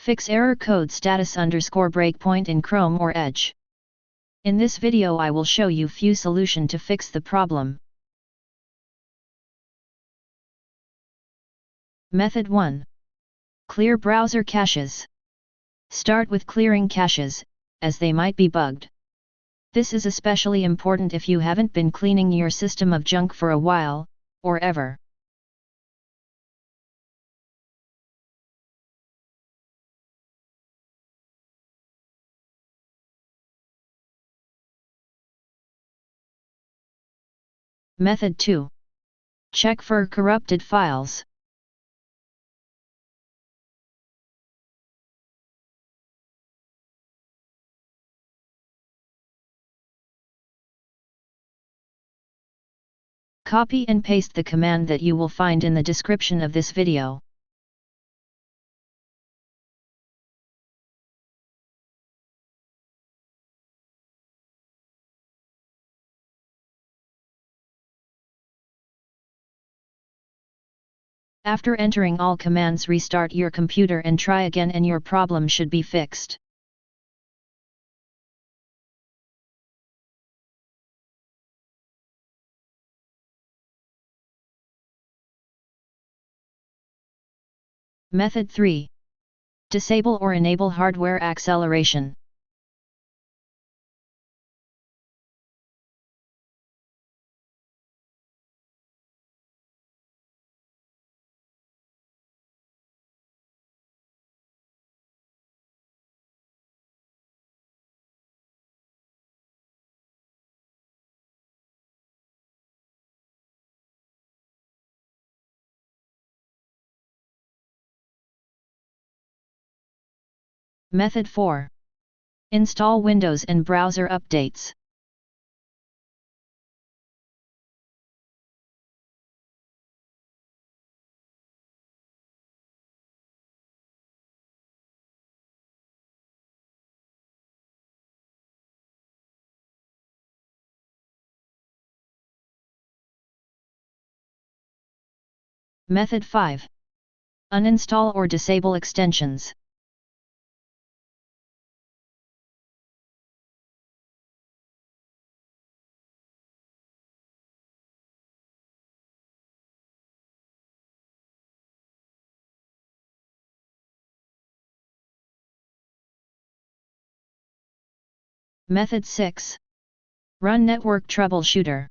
Fix error code status_breakpoint in Chrome or Edge. In this video I will show you few solution to fix the problem. Method 1. Clear browser caches. Start with clearing caches, as they might be bugged. This is especially important if you haven't been cleaning your system of junk for a while, or ever. Method 2. Check for corrupted files. Copy and paste the command that you will find in the description of this video. After entering all commands, restart your computer and try again, and your problem should be fixed. Method 3. Disable or enable hardware acceleration. Method 4. Install Windows and browser updates. Method 5. Uninstall or disable extensions. Method 6. Run network troubleshooter.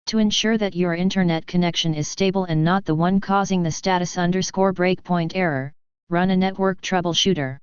To ensure that your internet connection is stable and not the one causing the status_breakpoint error, run a network troubleshooter.